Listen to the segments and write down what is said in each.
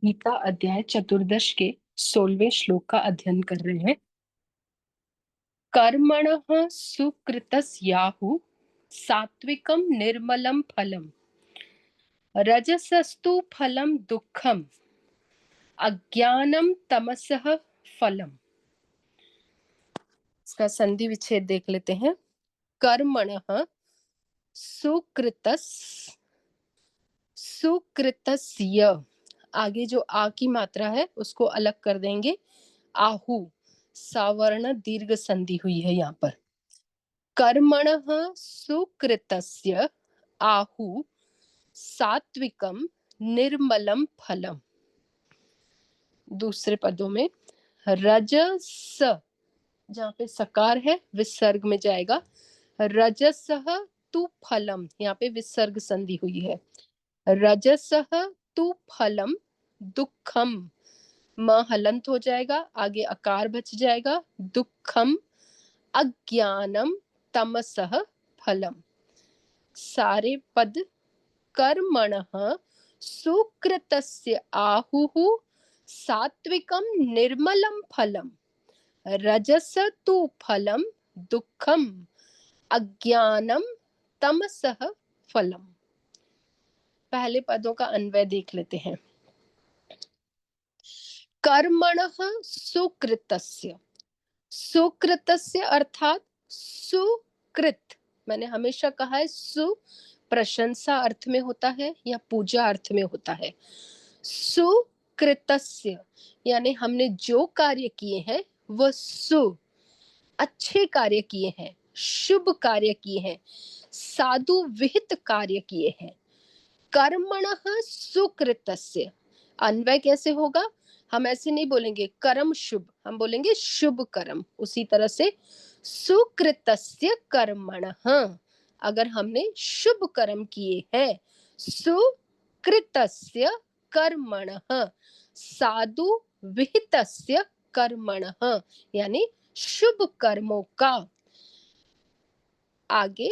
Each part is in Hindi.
गीता अध्याय चतुर्दश के 16वें श्लोक का अध्ययन कर रहे हैं। कर्मणः सुकृतस्याहु सात्विकम निर्मलम फलम रजसस्तु फलम दुःखम अज्ञानम तमसः फलम। इसका संधि विच्छेद देख लेते हैं। कर्मणः सुकृतस सुकृतस्य, आगे जो आ की मात्रा है उसको अलग कर देंगे। आहु सावर्ण दीर्घ संधि हुई है यहाँ पर। कर्मणः सुकृतस्य आहु सात्विकम निर्मलम फलम। दूसरे पदों में रजस, जहाँ पे सकार है विसर्ग में जाएगा। रजसः तु फलम, यहाँ पे विसर्ग संधि हुई है। रजसः तु फलम दुःखम, म हलंत हो जाएगा, आगे अकार बच जाएगा। दुःखम अज्ञानम तमसः फलम। सारे पद कर्मणः सुकृतस्य आहुः सात्विकम निर्मलम फलम रजस तु फलम दुःखम अज्ञानम तमसः फलम। पहले पदों का अन्वय देख लेते हैं। कर्मणः सुकृतस्य, सुकृतस्य अर्थात सुकृत, मैंने हमेशा कहा है सु प्रशंसा अर्थ में होता है या पूजा अर्थ में होता है। सुकृतस्य यानी हमने जो कार्य किए हैं वह अच्छे कार्य किए हैं, शुभ कार्य किए हैं, साधु विहित कार्य किए हैं। कर्मणः सुकृतस्य, अन्वय कैसे होगा? हम ऐसे नहीं बोलेंगे कर्म शुभ, हम बोलेंगे शुभ कर्म। उसी तरह से सुकृतस्य कर्मणः, अगर हमने शुभ कर्म किए हैं। सुकृतस्य कर्मणः साधु विहितस्य कर्मणः यानी शुभ कर्मों का। आगे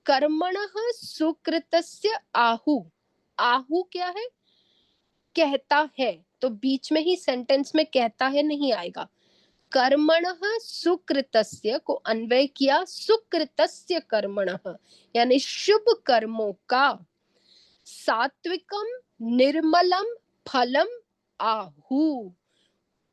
कर्मणः सुकृतस्य आहु, आहु क्या है? कहता है, तो बीच में ही सेंटेंस में कहता है नहीं आएगा। कर्मणः सुकृतस्य को अन्वय किया सुकृतस्य कर्मणः यानी शुभ कर्मों का। सात्विकम निर्मलम फलम आहु,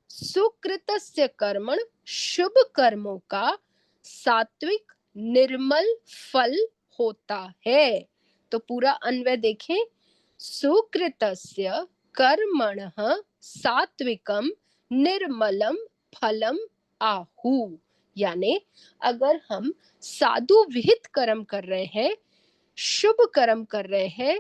सुकृतस्य कर्मण शुभ कर्मों का सात्विक निर्मल फल होता है। तो पूरा अन्वय देखें। सुकृतस्य कर्मणः सात्विकम निर्मलम फलम आहु, यानी अगर हम साधु विहित कर्म कर रहे हैं, शुभ कर्म कर रहे हैं,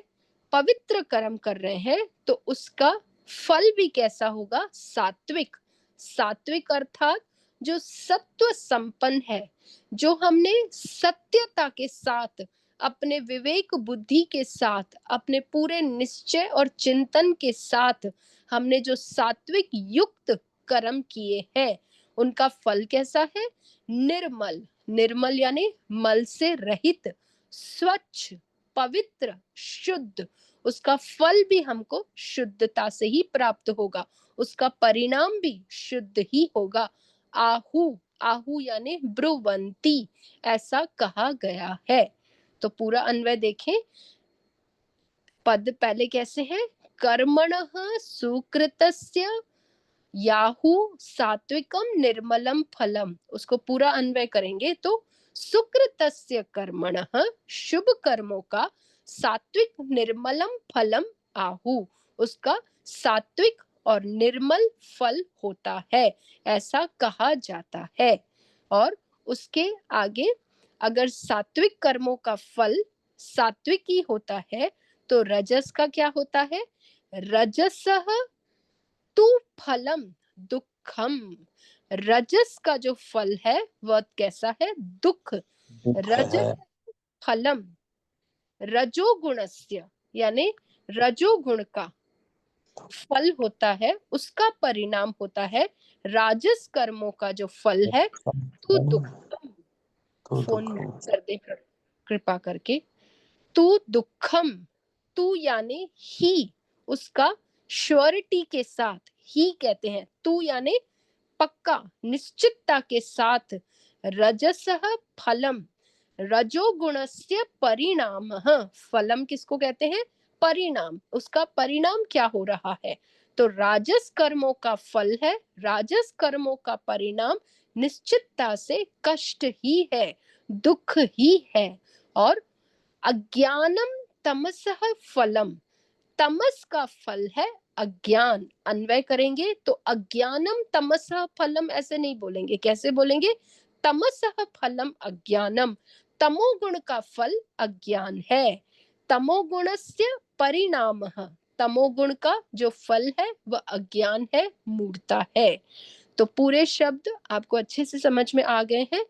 पवित्र कर्म कर रहे हैं, तो उसका फल भी कैसा होगा? सात्विक। सात्विक अर्थात जो सत्व संपन्न है, जो हमने सत्यता के साथ, अपने विवेक बुद्धि के साथ, अपने पूरे निश्चय और चिंतन के साथ हमने जो सात्विक युक्त कर्म किए हैं, उनका फल कैसा है? निर्मल। निर्मल यानी मल से रहित, स्वच्छ, पवित्र, शुद्ध। उसका फल भी हमको शुद्धता से ही प्राप्त होगा, उसका परिणाम भी शुद्ध ही होगा। आहु, आहु यानी ब्रुवंती, ऐसा कहा गया है। तो पूरा अन्वय देखें। पद पहले कैसे है? कर्मणः सुकृतस्य याहु सात्विकम निर्मलम फलम, उसको पूरा अन्वय करेंगे तो सुकृतस्य कर्मणः शुभ कर्मों का सात्विक निर्मलम फलम आहु, उसका सात्विक और निर्मल फल होता है, ऐसा कहा जाता है। और उसके आगे अगर सात्विक कर्मों का फल सात्विक ही होता है तो रजस का क्या होता है? रजसः तु फलम दुःखम, रजस का जो फल है वह कैसा है? दुख। दुख रजस है। फलम रजोगुणस्य यानी रजोगुण का फल होता है, उसका परिणाम होता है राजस कर्मों का जो फल है तू दुखम। तो फोन दुख म्यूट कर दे कृपा करके। तू दुखम, तू यानी ही, उसका श्योरिटी के साथ ही कहते हैं, तू यानी पक्का, निश्चितता के साथ, रजसः फलम, रजोगुणस्य परिणामः, फलम किसको कहते हैं, परिणाम, उसका परिणाम क्या हो रहा है, तो राजस कर्मों का फल है, राजस कर्मों का परिणाम निश्चितता से कष्ट ही है, दुख ही है। और अज्ञानम तमसः फलम, तमस का फल है अज्ञान, अन्वय करेंगे तो अज्ञानम तमसः फलम ऐसे नहीं बोलेंगे, कैसे बोलेंगे, तमसः फलम अज्ञानम, तमोगुण का फल अज्ञान है, तमोगुणस्य परिणामः, तमोगुण का जो फल है वह अज्ञान है, मूढ़ता है। तो पूरे शब्द आपको अच्छे से समझ में आ गए हैं।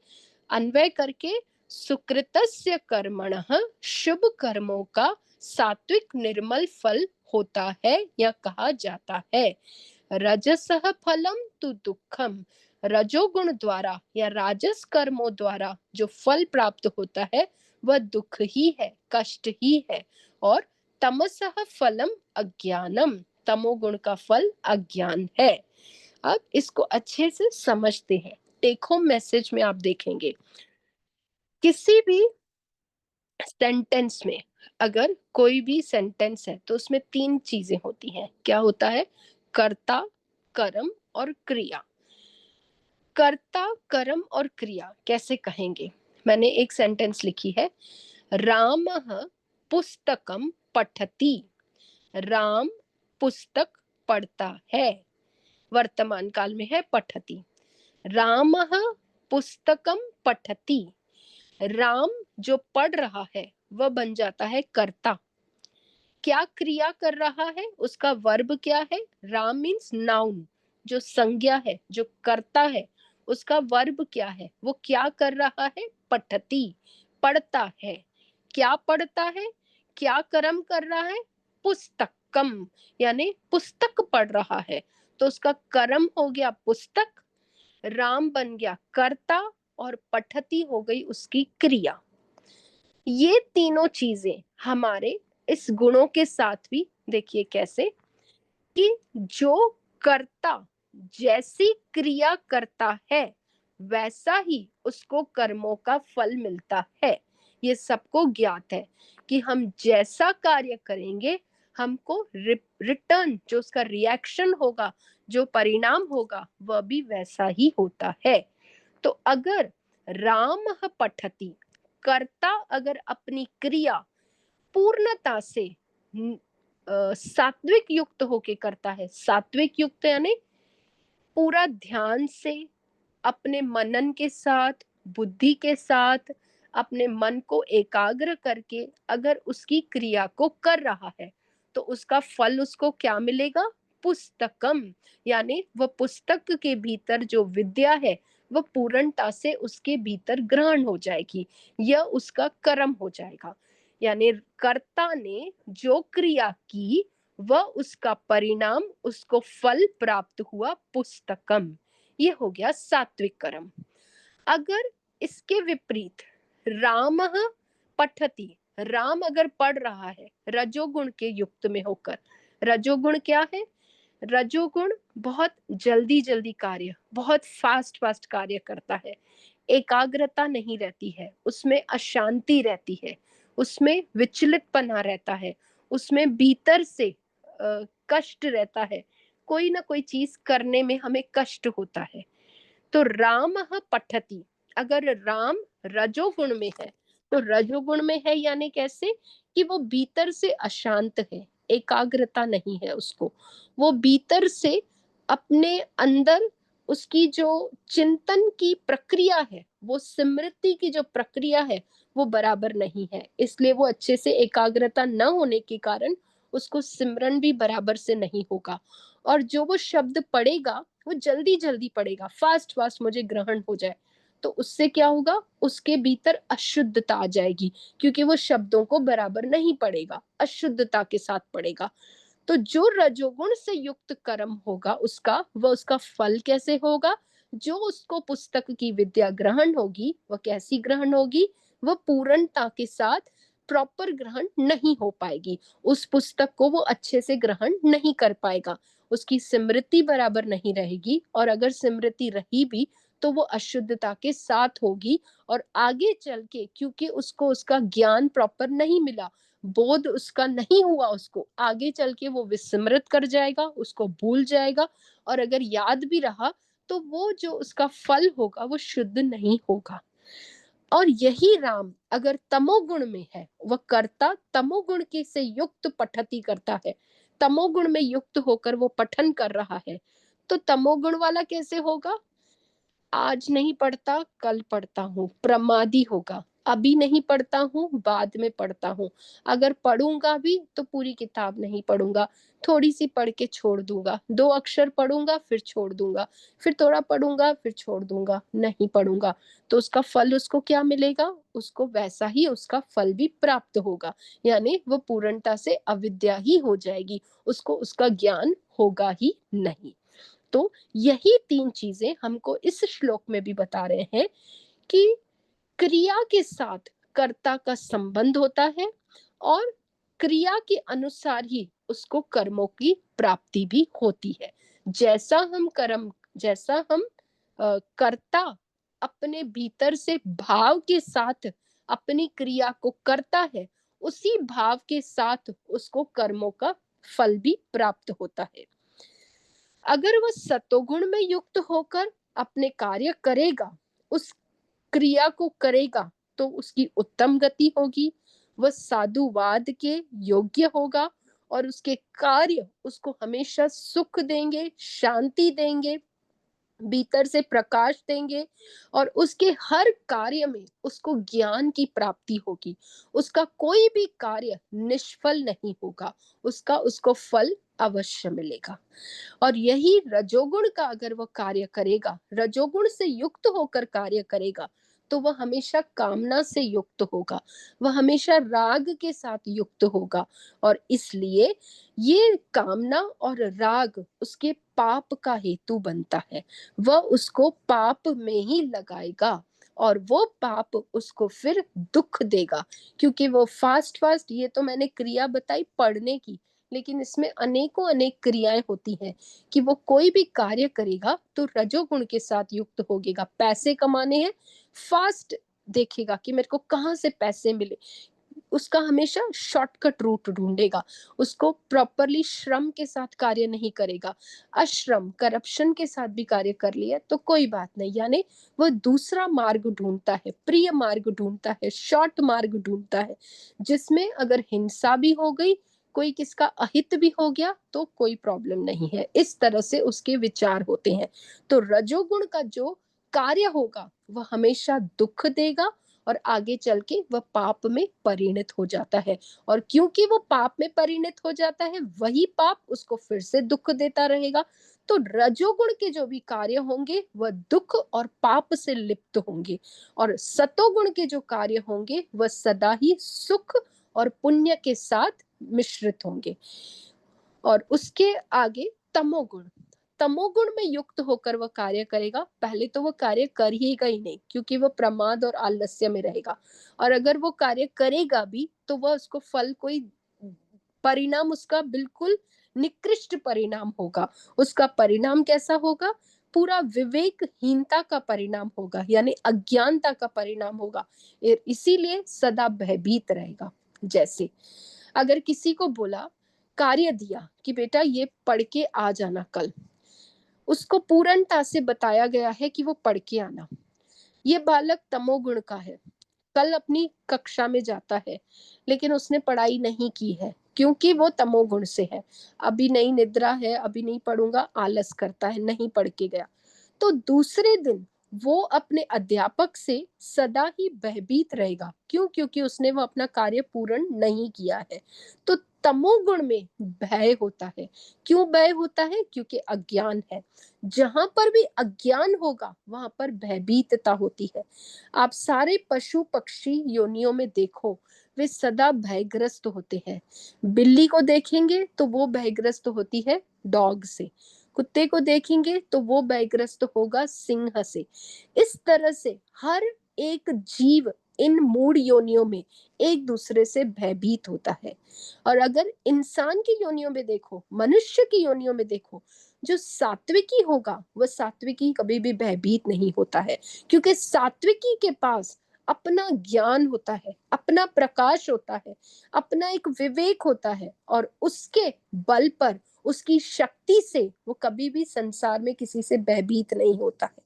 अन्वय करके, सुकृतस्य कर्मणः, शुभ कर्मों का सात्विक निर्मल फल होता है या कहा जाता है। रजसः फलम तु दुखम, रजोगुण द्वारा या राजस कर्मों द्वारा जो फल प्राप्त होता है वह दुख ही है, कष्ट ही है। और तमसः फलम अज्ञानम, तमोगुण का फल अज्ञान है। अब इसको अच्छे से समझते हैं। टेक होम मैसेज में आप देखेंगे, किसी भी सेंटेंस में अगर कोई भी सेंटेंस है तो उसमें तीन चीजें होती हैं। क्या होता है, कर्ता, कर्म और क्रिया। कर्ता, कर्म और क्रिया कैसे कहेंगे, मैंने एक सेंटेंस लिखी है, रामः पुस्तकम पठति, राम पुस्तक पढ़ता है, वर्तमान काल में है पठति, रामः पुस्तकम पठति, राम जो पढ़ रहा है वह बन जाता है कर्ता। क्या क्रिया कर रहा है, उसका वर्ब क्या है, राम मीन्स नाउन, जो संज्ञा है, जो कर्ता है, उसका वर्ब क्या है, वो क्या कर रहा है, पठति, पढ़ता है। क्या पढ़ता है, क्या कर्म कर रहा है, पुस्तकम, यानी पुस्तक पढ़ रहा है, तो उसका कर्म हो गया पुस्तक, राम बन गया कर्ता और पठति हो गई उसकी क्रिया। ये तीनों चीजें हमारे इस गुणों के साथ भी देखिए कैसे, कि जो कर्ता जैसी क्रिया करता है वैसा ही उसको कर्मों का फल मिलता है। ये सबको ज्ञात है कि हम जैसा कार्य करेंगे हमको रिटर्न, जो उसका रिएक्शन होगा, जो परिणाम होगा वह भी वैसा ही होता है। तो अगर राम पठति, कर्ता अगर अपनी क्रिया पूर्णता से सात्विक युक्त होके करता है, सात्विक युक्त यानी पूरा ध्यान से, अपने मनन के साथ, बुद्धि के साथ, अपने मन को एकाग्र करके अगर उसकी क्रिया को कर रहा है तो उसका फल उसको क्या मिलेगा, पुस्तकम, यानी वह पुस्तक के भीतर जो विद्या है वह पूर्णता से उसके भीतर ग्रहण हो जाएगी, यह उसका कर्म हो जाएगा। यानी कर्ता ने जो क्रिया की वह उसका परिणाम, उसको फल प्राप्त हुआ पुस्तकम, ये हो गया सात्विक कर्म। अगर इसके विपरीत रामः पठति, राम अगर पढ़ रहा है रजोगुण के युक्त में होकर, रजोगुण क्या है, रजोगुण बहुत जल्दी जल्दी कार्य, बहुत फास्ट फास्ट कार्य करता है, एकाग्रता नहीं रहती है, उसमें अशांति रहती है, उसमें विचलितपना रहता है, उसमें भीतर से कष्ट रहता है, कोई ना कोई चीज करने में हमें कष्ट होता है। तो राम पठति, अगर राम रजोगुण में है तो रजोगुण में है यानी कैसे, कि वो भीतर से अशांत है, एकाग्रता नहीं है उसको, वो भीतर से अपने अंदर उसकी जो चिंतन की प्रक्रिया है, वो स्मृति की जो प्रक्रिया है वो बराबर नहीं है, इसलिए वो अच्छे से एकाग्रता न होने के कारण उसको सिमरन भी बराबर से नहीं होगा। और जो वो शब्द पढ़ेगा वो जल्दी जल्दी पढ़ेगा, फास्ट फास्ट मुझे ग्रहण हो जाए, तो उससे क्या होगा, उसके भीतर अशुद्धता आ जाएगी, क्योंकि वो शब्दों को बराबर नहीं पढ़ेगा, अशुद्धता के साथ पढ़ेगा। तो जो रजोगुण से युक्त कर्म होगा उसका, वह उसका फल कैसे होगा, जो उसको पुस्तक की विद्या ग्रहण होगी वह कैसी ग्रहण होगी, वह पूर्णता के साथ प्रॉपर ग्रहण नहीं हो पाएगी, उस पुस्तक को वो अच्छे से ग्रहण नहीं कर पाएगा, उसकी स्मृति बराबर नहीं रहेगी, और अगर स्मृति रही भी तो वो अशुद्धता के साथ होगी। और आगे चल के क्योंकि उसको उसका ज्ञान प्रॉपर नहीं मिला, बोध उसका नहीं हुआ, उसको आगे चल के वो विस्मृत कर जाएगा, उसको भूल जाएगा, और अगर याद भी रहा तो वो जो उसका फल होगा वो शुद्ध नहीं होगा। और यही राम अगर तमोगुण में है, वह कर्ता तमोगुण के से युक्त पठती करता है, तमोगुण में युक्त होकर वो पठन कर रहा है, तो तमोगुण वाला कैसे होगा? आज नहीं पढ़ता कल पढ़ता हूँ, प्रमादी होगा, अभी नहीं पढ़ता हूँ बाद में पढ़ता हूँ, अगर पढ़ूंगा भी तो पूरी किताब नहीं पढ़ूंगा, थोड़ी सी पढ़ के छोड़ दूंगा, 2 अक्षर पढ़ूंगा फिर छोड़ दूंगा, फिर थोड़ा पढ़ूंगा फिर छोड़ दूंगा, नहीं पढ़ूंगा, तो उसका फल उसको क्या मिलेगा? उसको वैसा ही उसका फल भी प्राप्त होगा, यानी वो पूर्णता से अविद्या ही हो जाएगी, उसको उसका ज्ञान होगा ही नहीं। तो यही 3 चीजें हमको इस श्लोक में भी बता रहे हैं कि क्रिया के साथ कर्ता का संबंध होता है, और क्रिया के अनुसार ही उसको कर्मों की प्राप्ति भी होती है। जैसा हम कर्ता अपने भीतर से भाव के साथ अपनी क्रिया को करता है, उसी भाव के साथ उसको कर्मों का फल भी प्राप्त होता है। अगर वह सतोगुण में युक्त होकर अपने कार्य करेगा, उस क्रिया को करेगा, तो उसकी उत्तम गति होगी, वह साधुवाद के योग्य होगा, और उसके कार्य उसको हमेशा सुख देंगे, शांति देंगे, भीतर से प्रकाश देंगे, और उसके हर कार्य में उसको ज्ञान की प्राप्ति होगी, उसका कोई भी कार्य निष्फल नहीं होगा, उसका उसको फल अवश्य मिलेगा। और यही रजोगुण का अगर वह कार्य करेगा, रजोगुण से युक्त होकर कार्य करेगा, तो वह हमेशा कामना से युक्त होगा, वह हमेशा राग के साथ युक्त होगा, और इसलिए ये कामना और राग उसके पाप का हेतु बनता है, वह उसको पाप में ही लगाएगा, और वो पाप उसको फिर दुख देगा, क्योंकि वो फास्ट फास्ट, ये तो मैंने क्रिया बताई पढ़ने की, लेकिन इसमें अनेकों अनेक क्रियाएं होती हैं कि वो कोई भी कार्य करेगा तो रजोगुण के साथ युक्त होगेगा, पैसे कमाने हैं, फास्ट देखेगा कि मेरे को कहाँ से पैसे मिले, उसका हमेशा शॉर्टकट रूट ढूंढेगा, उसको प्रॉपरली श्रम के साथ कार्य नहीं करेगा, अश्रम करप्शन के साथ भी कार्य कर लिया तो कोई बात नहीं, यानी वह दूसरा मार्ग ढूंढता है, प्रिय मार्ग ढूंढता है, शॉर्ट मार्ग ढूंढता है, जिसमें अगर हिंसा भी हो गई, कोई किसका अहित भी हो गया तो कोई प्रॉब्लम नहीं है, इस तरह से उसके विचार होते हैं। तो रजोगुण का जो कार्य होगा वह हमेशा दुख देगा, और आगे चल के वह पाप में परिणत हो जाता है, और क्योंकि वो पाप में परिणत हो जाता है, वही पाप उसको फिर से दुख देता रहेगा। तो रजोगुण के जो भी कार्य होंगे वह दुख और पाप से लिप्त होंगे, और सतोगुण के जो कार्य होंगे वह सदा ही सुख और पुण्य के साथ मिश्रित होंगे। और उसके आगे तमोगुण, तमोगुण में युक्त होकर वह कार्य करेगा, पहले तो वह कार्य कर ही नहीं, क्योंकि वह प्रमाद और आलस्य में रहेगा, और अगर वो कार्य करेगा भी तो वह उसको फल कोई परिणाम उसका बिल्कुल निकृष्ट परिणाम होगा, उसका परिणाम कैसा होगा? पूरा विवेकहीनता का परिणाम होगा, यानी अज्ञानता का परिणाम होगा, इसीलिए सदा भयभीत रहेगा। जैसे अगर किसी को बोला, कार्य दिया कि बेटा ये पढ़ के आ जाना कल, उसको पूर्णता से बताया गया है कि वो पढ़ के आना, ये बालक तमोगुण का है, कल अपनी कक्षा में जाता है लेकिन उसने पढ़ाई नहीं की है क्योंकि वो तमोगुण से है, अभी नहीं निद्रा है, अभी नहीं पढ़ूंगा, आलस करता है, नहीं पढ़ के गया, तो दूसरे दिन वो अपने अध्यापक से सदा ही भयभीत रहेगा, क्यों? क्योंकि उसने वो अपना कार्य पूर्ण नहीं किया है। तो तमोगुण में भय होता है, क्यों भय होता है? क्योंकि अज्ञान है, जहां पर भी अज्ञान होगा वहां पर भयभीतता होती है। आप सारे पशु पक्षी योनियों में देखो, वे सदा भयग्रस्त होते हैं, बिल्ली को देखेंगे तो वो भयग्रस्त होती है डॉग से, कुत्ते को देखेंगे तो वो भयग्रस्त होगा सिंह से। इस तरह से हर एक जीव इन मूड योनियों में एक दूसरे से भयभीत होता है। और अगर इंसान की योनियों में देखो, मनुष्य की योनियों में देखो, जो सात्विकी होगा वह सात्विकी कभी भी भयभीत नहीं होता है, क्योंकि सात्विकी के पास अपना ज्ञान होता है, अपना प्रकाश होता है, अपना एक विवेक होता है, और उसके बल पर, उसकी शक्ति से वो कभी भी संसार में किसी से भयभीत नहीं होता है।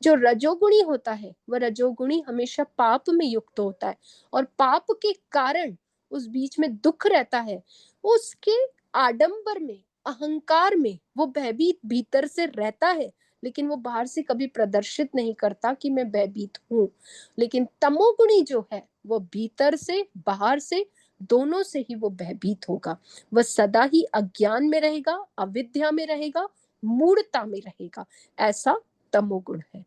जो रजोगुणी होता है वह रजोगुणी हमेशा पाप में युक्त होता है, और पाप के कारण उस बीच में दुख रहता है। उसके आडंबर में, अहंकार में वो भयभीत भीतर से रहता है, लेकिन वो बाहर से कभी प्रदर्शित नहीं करता कि मैं भयभीत हूं। लेकिन तमोगुणी जो है वो भीतर से, बाहर से, दोनों से ही वो भयभीत होगा। वह सदा ही अज्ञान में रहेगा, अविद्या में रहेगा, मूढ़ता में रहेगा। ऐसा तमोगुण है।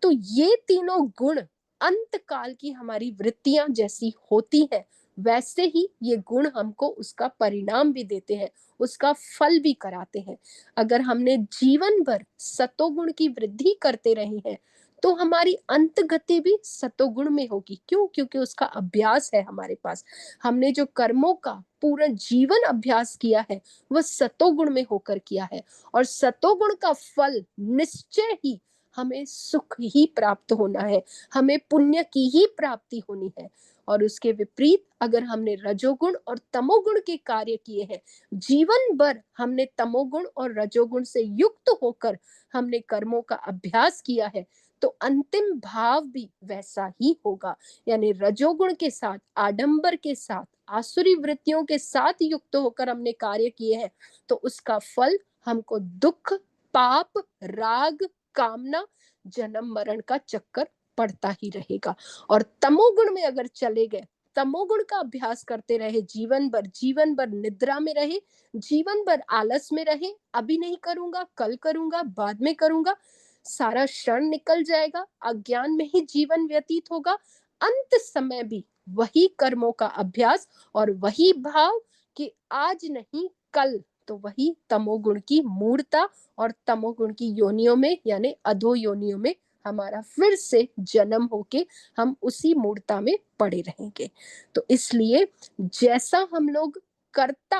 तो ये तीनों गुण अंत काल की हमारी वृत्तियां जैसी होती हैं, वैसे ही ये गुण हमको उसका परिणाम भी देते हैं, उसका फल भी कराते हैं। अगर हमने जीवन भर सतोगुण की वृद्धि करते रहे हैं, तो हमारी अंत गति भी सतोगुण में होगी। क्यों? क्योंकि उसका अभ्यास है हमारे पास। हमने जो कर्मों का पूरा जीवन अभ्यास किया है वह सतोगुण में होकर किया है, और सतोगुण का फल निश्चय ही हमें सुख ही प्राप्त होना है, हमें पुण्य की ही प्राप्ति होनी है। और उसके विपरीत अगर हमने रजोगुण और तमोगुण के कार्य किए हैं, जीवन भर हमने तमोगुण और रजोगुण से युक्त होकर हमने कर्मों का अभ्यास किया है, तो अंतिम भाव भी वैसा ही होगा। यानी रजोगुण के साथ, आडंबर के साथ, आसुरी वृत्तियों के साथ युक्त होकर हमने कार्य किए हैं, तो उसका फल हमको दुख, पाप, राग, कामना, जन्म मरण का चक्कर पड़ता ही रहेगा। और तमोगुण में अगर चले गए, तमोगुण का अभ्यास करते रहे जीवन भर, जीवन भर निद्रा में रहे, जीवन भर आलस में रहे, अभी नहीं करूंगा, कल करूंगा, बाद में करूंगा, सारा क्षण निकल जाएगा, अज्ञान में ही जीवन व्यतीत होगा। अंत समय भी वही कर्मों का अभ्यास और वही भाव कि आज नहीं कल, तो वही तमोगुण की मूर्ता और तमोगुण की योनियों में, यानी अधो योनियों में हमारा फिर से जन्म होके हम उसी मूर्ता में पड़े रहेंगे। तो इसलिए जैसा हम लोग कर्ता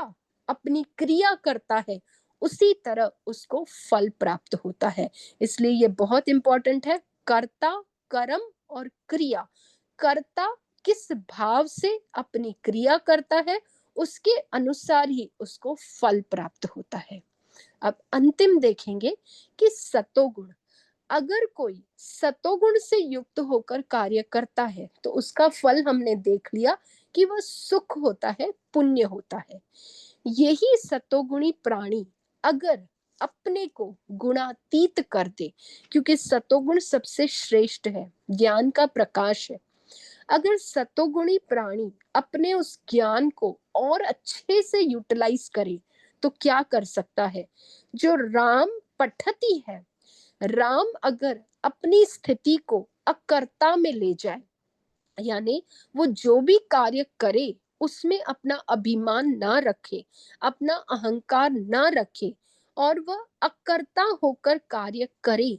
अपनी क्रिया करता है, उसी तरह उसको फल प्राप्त होता है। इसलिए ये बहुत इंपॉर्टेंट है, कर्ता, कर्म और क्रिया। कर्ता किस भाव से अपनी क्रिया करता है, उसके अनुसार ही उसको फल प्राप्त होता है। अब अंतिम देखेंगे कि सतोगुण, अगर कोई सतोगुण से युक्त होकर कार्य करता है तो उसका फल हमने देख लिया कि वह सुख होता है, पुण्य होता है। यही सतोगुणी प्राणी अगर अपने को गुणातीत कर दे, क्योंकि सतोगुण सबसे श्रेष्ठ है, ज्ञान का प्रकाश है। अगर सतोगुणी प्राणी अपने उस ज्ञान को और अच्छे से यूटिलाइज करे, तो क्या कर सकता है? जो राम पठती है, राम अगर अपनी स्थिति को अकर्ता में ले जाए, यानी वो जो भी कार्य करे उसमें अपना अभिमान ना रखे, अपना अहंकार ना रखे, और वह अकर्ता होकर कार्य करे,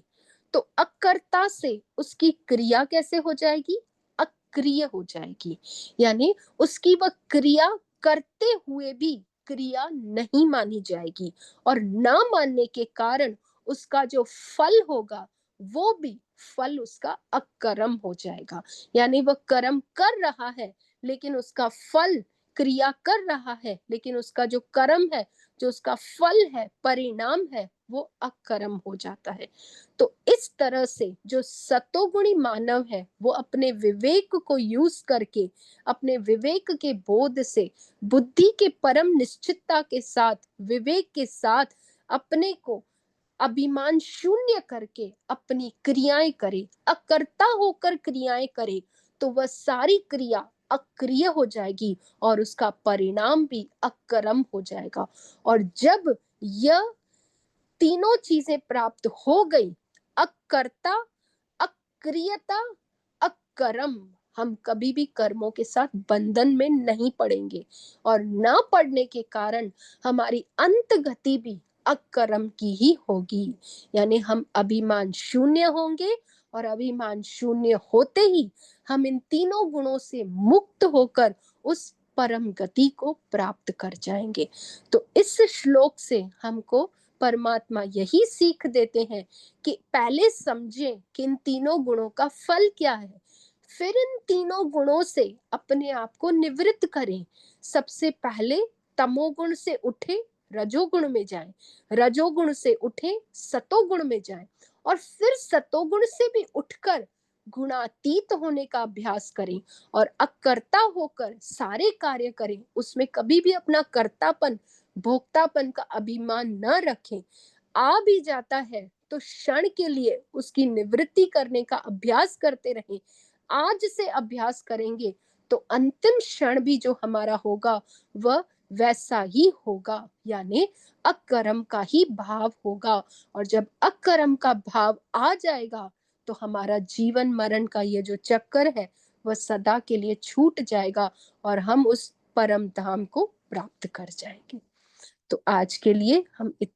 तो अकर्ता से उसकी क्रिया कैसे हो जाएगी? अक्रिय हो जाएगी। यानी उसकी वह क्रिया करते हुए भी क्रिया नहीं मानी जाएगी, और ना मानने के कारण उसका जो फल होगा वो भी फल उसका अकर्म हो जाएगा। यानी वह कर्म कर रहा है लेकिन उसका फल, क्रिया कर रहा है लेकिन उसका जो कर्म है, जो उसका फल है, परिणाम है, वो अकर्म हो जाता है। तो इस तरह से जो सतोगुणी मानव है वो अपने विवेक को यूज करके, अपने विवेक के बोध से, बुद्धि के परम निश्चितता के साथ, विवेक के साथ अपने को अभिमान शून्य करके अपनी क्रियाएं करे, अकर्ता होकर क्रियाएं करे, तो वह सारी क्रिया अक्रिय हो जाएगी और उसका परिणाम भी अकर्म हो जाएगा। और जब यह तीनों चीजें प्राप्त हो गई, अकर्ता, अक्रियता, अकर्म, हम कभी भी कर्मों के साथ बंधन में नहीं पड़ेंगे, और ना पड़ने के कारण हमारी अंत गति भी अकर्म की ही होगी। यानी हम अभिमान शून्य होंगे और अभिमान शून्य होते ही हम इन तीनों गुणों से मुक्त होकर उस परम गति को प्राप्त कर जाएंगे। तो इस श्लोक से हमको परमात्मा यही सीख देते हैं कि पहले समझें कि इन तीनों गुणों का फल क्या है, फिर इन तीनों गुणों से अपने आप को निवृत्त करें। सबसे पहले तमोगुण से उठे रजोगुण में जाएं, रजोगुण से उठे सतोगुण में जाएं, और फिर सतोगुण से भी उठकर गुणातीत होने का अभ्यास करें और अकर्ता होकर सारे कार्य करें। उसमें कभी भी अपना कर्तापन भोक्तापन का अभिमान न रखें। आ भी जाता है तो क्षण के लिए उसकी निवृत्ति करने का अभ्यास करते रहें। आज से अभ्यास करेंगे तो अंतिम क्षण भी जो हमारा होगा वह वैसा ही होगा, यानी अकर्म का ही भाव होगा। और जब अकर्म का भाव आ जाएगा तो हमारा जीवन मरण का ये जो चक्कर है वह सदा के लिए छूट जाएगा और हम उस परम धाम को प्राप्त कर जाएंगे। तो आज के लिए हम इतना